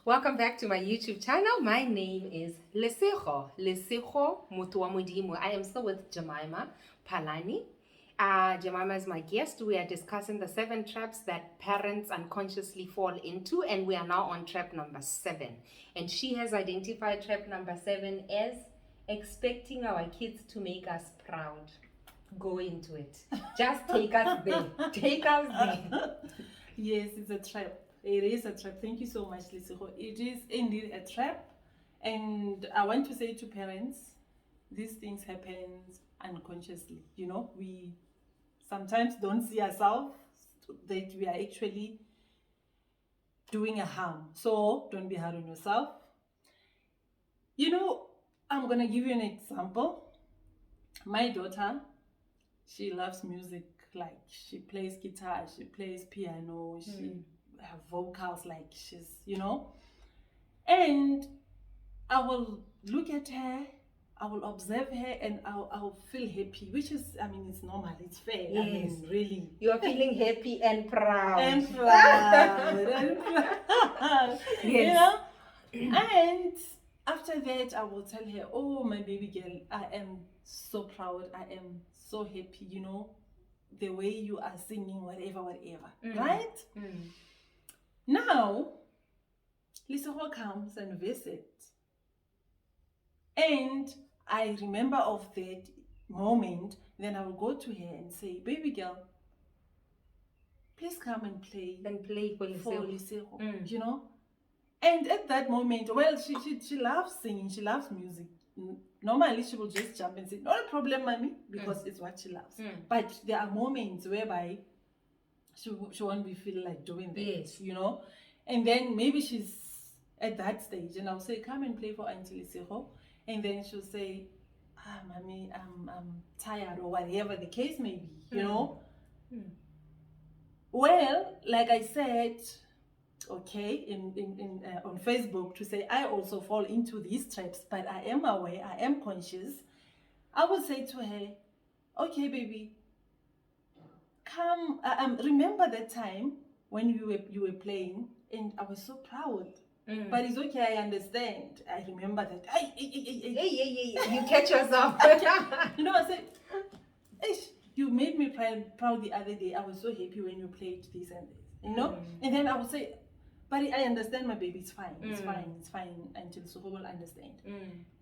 Welcome back to my YouTube channel. My name is Lesego Mutua Mudimu. I am still with Jemima Palani. Jemima is my guest. We are discussing the 7 traps that parents unconsciously fall into, and we are now on trap number 7. And she has identified trap number 7 as expecting our kids to make us proud. Go into it. Just take us there. Take us there. Yes, it's a trap. It is a trap. Thank you so much, Lisiko. It is indeed a trap. And I want to say to parents, these things happen unconsciously. You know, we sometimes don't see ourselves that we are actually doing a harm. So don't be hard on yourself. You know, I'm going to give you an example. My daughter, she loves music. Like, she plays guitar, she plays piano, her vocals, like, she's, you know. And I will look at her, I will observe her, and I'll feel happy, which is, I mean, it's normal, it's fair. Yes. I mean, really. You are feeling happy and proud. And proud. And proud. Yes. You know? And after that, I will tell her, oh, my baby girl, I am so proud, I am so happy, you know, the way you are singing, whatever, right? Now, Lisoko comes and visits, and I remember of that moment. Then I will go to her and say, baby girl, please come and play. Then play for Lisoko, you know. And at that moment, well, she loves singing, she loves music. Normally, she will just jump and say, not a problem, mommy, because it's what she loves. But there are moments whereby she won't be feeling like doing that, yes, you know. And then maybe she's at that stage, and I'll say, come and play for Auntie Lisiro. And then she'll say, mommy, I'm tired, or whatever the case may be, you know. Well, like I said, okay, on Facebook, to say I also fall into these traps, but I am aware, I am conscious. I would say to her, okay, baby, come. Remember that time when you were playing, and I was so proud. But it's okay, I understand. I remember that. You catch yourself. You know, I said, you made me proud the other day. I was so happy when you played this and this. You know, and then I would say, but I understand, my baby, it's fine, it's fine, until Suho will understand.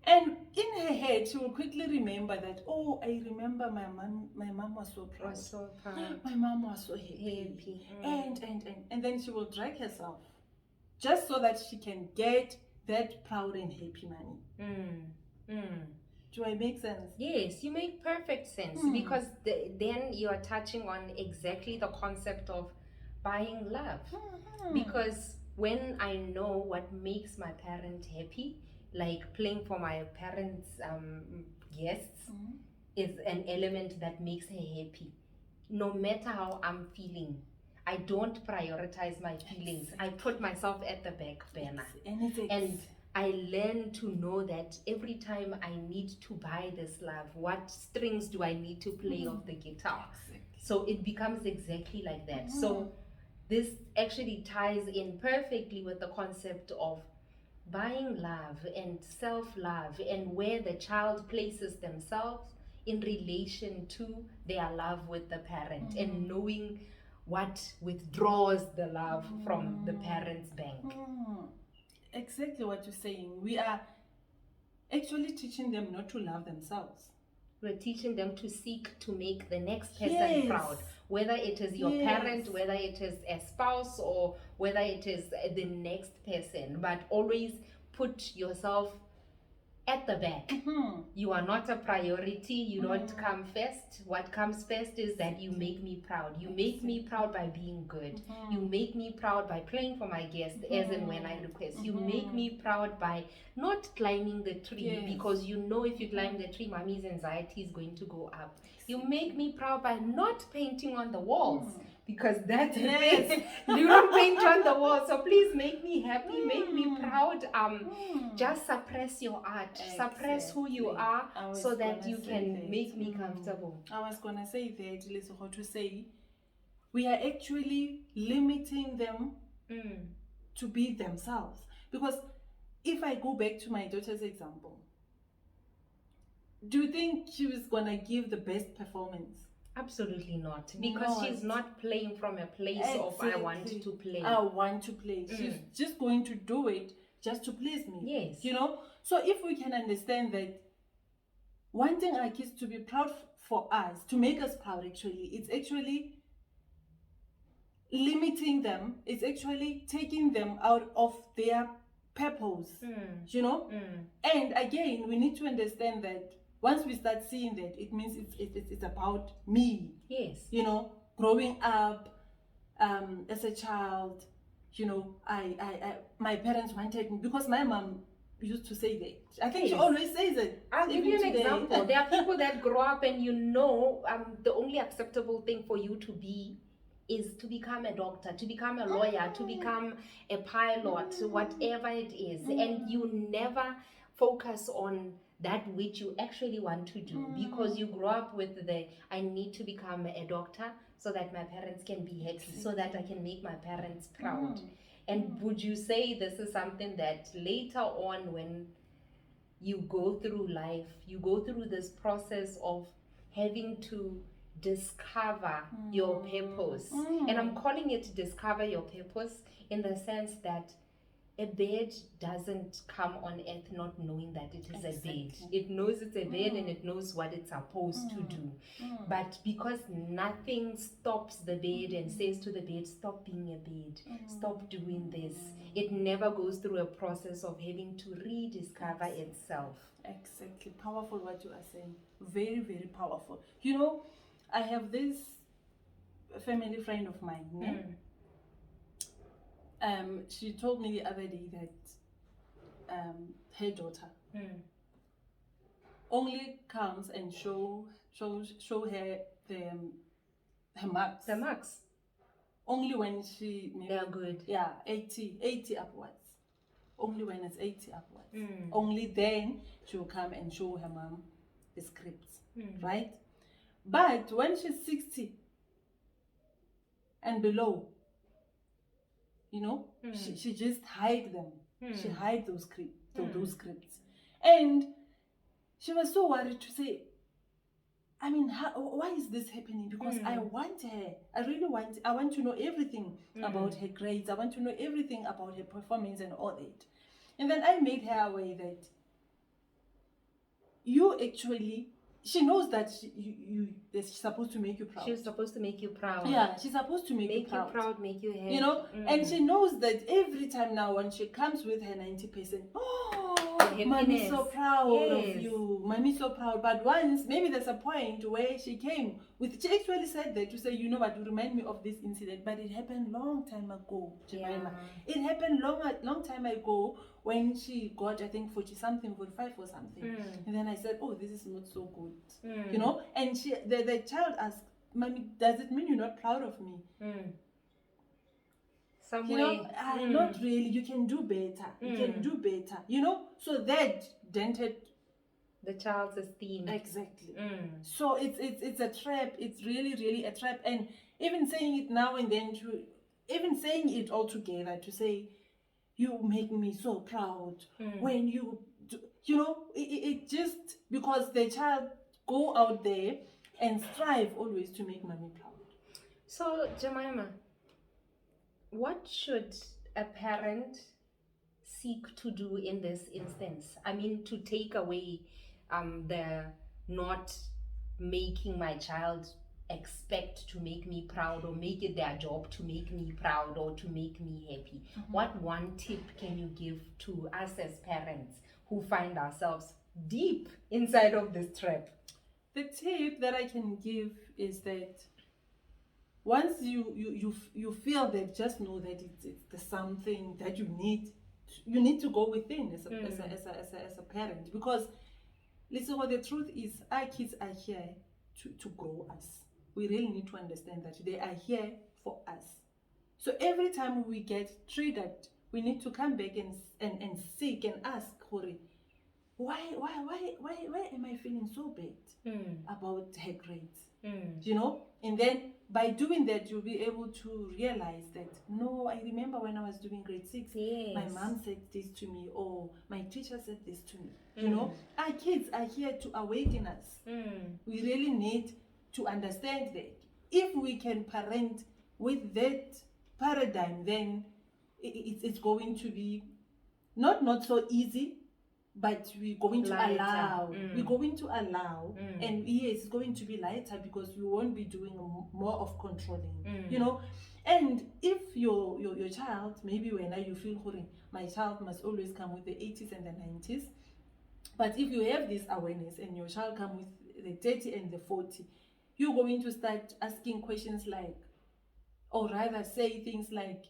And in her head, she will quickly remember that, oh, I remember my mom was so proud. My mom was so happy. And then she will drag herself, just so that she can get that proud and happy money. Do I make sense? Yes, you make perfect sense, because then you are touching on exactly the concept of buying love. Because when I know what makes my parent happy, like playing for my parents' guests is an element that makes her happy. No matter how I'm feeling, I don't prioritize my feelings. I put myself at the back burner. And I learn to know that every time I need to buy this love, what strings do I need to play of the guitar? So it becomes exactly like that. So this actually ties in perfectly with the concept of buying love and self-love, and where the child places themselves in relation to their love with the parent, and knowing what withdraws the love from the parent's bank. Exactly what you're saying. We are actually teaching them not to love themselves. We're teaching them to seek to make the next person proud, whether it is your parent, whether it is a spouse, or whether it is the next person. But always put yourself at the back. You are not a priority. You don't come first. What comes first is that you make me proud. You make me proud by being good. You make me proud by playing for my guests as and when I request. You make me proud by not climbing the tree, because you know if you climb the tree, mommy's anxiety is going to go up. You make me proud by not painting on the walls, because that's the thing. You don't paint on the wall. So please make me happy, make me proud. Just suppress your art, suppress who you are, so that you can make me comfortable. I was gonna say that, Lesotho, to say we are actually limiting them to be themselves. Because if I go back to my daughter's example, do you think she was gonna give the best performance? Absolutely not, because she's not playing from a place of I want to play. I want to play. She's just going to do it just to please me. Yes. You know? So if we can understand that wanting our kids to be proud for us, to make us proud actually, it's actually limiting them, it's actually taking them out of their purpose. You know? And again, we need to understand that once we start seeing that, it means it's about me. Yes. You know, growing up as a child, you know, I my parents wanted me, because my mom used to say that. I think she always says it. I'll give you an example. There are people that grow up and the only acceptable thing for you to be is to become a doctor, to become a lawyer, to become a pilot, whatever it is. And you never focus on that which you actually want to do, because you grow up with I need to become a doctor so that my parents can be happy, so that I can make my parents proud. And would you say this is something that later on, when you go through life, you go through this process of having to discover your purpose? And I'm calling it discover your purpose in the sense that a bird doesn't come on earth not knowing that it is a bird. It knows it's a bird and it knows what it's supposed to do. But because nothing stops the bird and says to the bird, stop being a bird, stop doing this, it never goes through a process of having to rediscover itself. Exactly. Powerful what you are saying. Very, very powerful. You know, I have this family friend of mine. She told me the other day that her daughter only comes and show her her marks. The marks. Only when she they are good. Yeah, 80 upwards. Only when it's 80 upwards. Only then she'll come and show her mom the scripts, right? But when she's 60 and below, you know, she just hide them. She hide those scripts. And she was so worried to say, I mean, why is this happening? Because I want her. I want to know everything about her grades. I want to know everything about her performance and all that. And then I made her aware that she knows that she's supposed to make you proud. She's supposed to make you proud. Yeah, she's supposed to make you proud. Make you happy. You know, and she knows that every time now when she comes with her 90%, Mommy's so proud of you. Mommy's so proud. But once, maybe there's a point where she came with, she actually said that to say, you know what, you remind me of this incident, but it happened long time ago, Jemima. Yeah. It happened long time ago when she got, I think, 40 something, 45 or something. And then I said, oh, this is not so good. You know, and the child asked, Mommy, does it mean you're not proud of me? You know, not really. You can do better. You can do better. You know, so that dented the child's esteem. Exactly. So it's a trap. It's really a trap. And even saying it now and then, even saying it all together, to say, you make me so proud when you do, you know, it just, because the child go out there and strive always to make mommy proud. So Jemima, what should a parent seek to do in this instance? I mean, to take away the not making my child expect to make me proud, or make it their job to make me proud or to make me happy. What one tip can you give to us as parents who find ourselves deep inside of this trap? The tip that I can give is that once you feel that, just know that it's something that you need to go within as a parent. Because listen, what the truth is, our kids are here to grow us. We really need to understand that they are here for us. So every time we get triggered, we need to come back and seek and ask, Hori, why am I feeling so bad about her grades? You know, and then by doing that, you'll be able to realize that, no, I remember when I was doing grade 6, my Yes. mom said this to me, or my teacher said this to me. You know, our kids are here to awaken us. We really need to understand that if we can parent with that paradigm, then it's going to be not so easy, but we're going to Lighter. allow. We're going to allow, and yes, it's going to be lighter because you won't be doing more of controlling. You know, and if your child, maybe when you feel, my child must always come with the 80s and the 90s, but if you have this awareness and your child come with the 30 and the 40, you're going to start asking questions like, or rather say things like,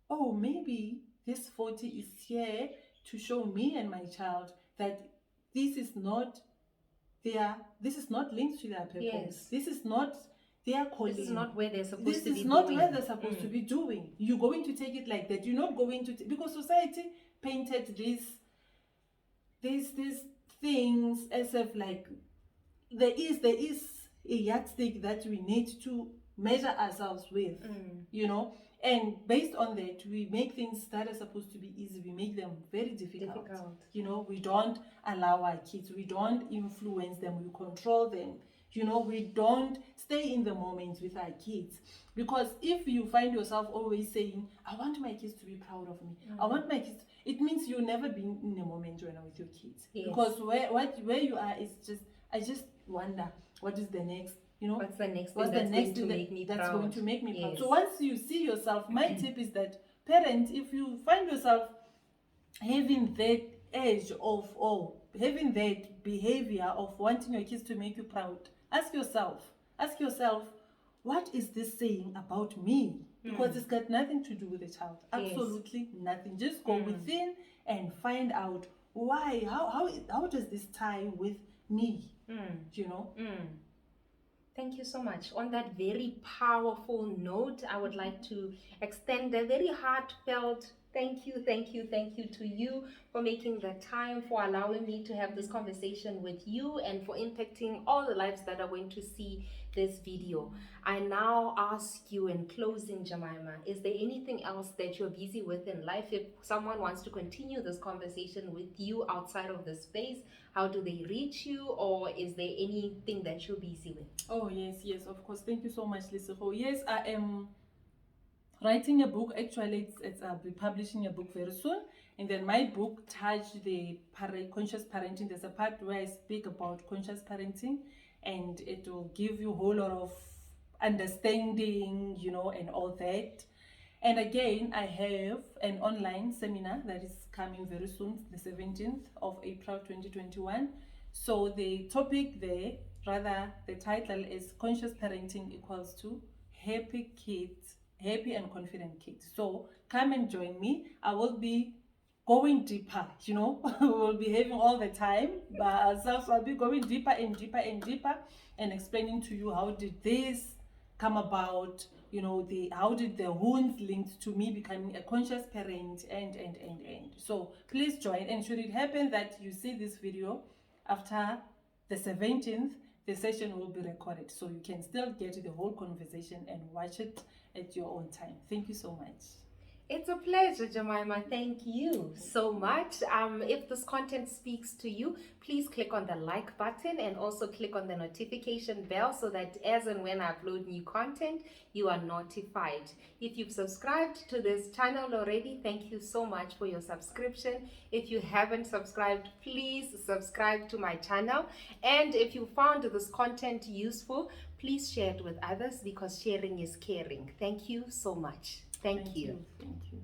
oh, maybe this 40 is here to show me and my child that this is not linked to their purpose. Yes. This is not their calling. This is not where they're supposed This to be is not doing. where they're supposed to be doing. You're going to take it like that. You're not going to because society painted these things as if like there is a yardstick that we need to measure ourselves with, you know, and based on that we make things that are supposed to be easy, we make them very difficult. You know, we don't allow our kids, we don't influence them, we control them. You know, we don't stay in the moment with our kids, because if you find yourself always saying, I want my kids to be proud of me, I want my kids, it means you've never been in a moment when I'm with your kids. Yes. Because where you are is just, I just wonder what is the next, you know, what's the next what's thing the next going thing to make me that's proud? going to make me proud. Yes. So once you see yourself, my tip is that parents, if you find yourself having that edge of, or having that behavior of wanting your kids to make you proud, ask yourself, what is this saying about me? Because it's got nothing to do with the child. Absolutely nothing. Just go within and find out why, how does this tie with me? You know? Thank you so much. On that very powerful note, I would like to extend a very heartfelt thank you to you for making the time, for allowing me to have this conversation with you, and for impacting all the lives that are going to see this video. I now ask you in closing, Jemima, is there anything else that you're busy with in life? If someone wants to continue this conversation with you outside of this space, how do they reach you, or is there anything that you're busy with? Oh, yes, of course. Thank you so much, Lisiho. Yes, I am writing a book. Actually, I'll be publishing a book very soon. And then my book touched the conscious parenting. There's a part where I speak about conscious parenting, and it will give you a whole lot of understanding, you know, and all that. And again, I have an online seminar that is coming very soon, the 17th of April 2021. So the topic there, rather the title is Conscious Parenting Equals to Happy Kids, Happy and Confident Kids. So come and join me. I will be going deeper, you know, we will be having all the time by ourselves. I'll be going deeper and deeper and deeper, and explaining to you how did this come about, you know, how did the wounds linked to me becoming a conscious parent, and so please join. And should it happen that you see this video after the 17th, the session will be recorded, so you can still get the whole conversation and watch it at your own time. Thank you so much. It's a pleasure, Jemima. Thank you so much. If this content speaks to you, please click on the like button and also click on the notification bell so that as and when I upload new content, you are notified. If you've subscribed to this channel already, thank you so much for your subscription. If you haven't subscribed, please subscribe to my channel. And if you found this content useful, please share it with others, because sharing is caring. Thank you so much. Thank you. Thank you.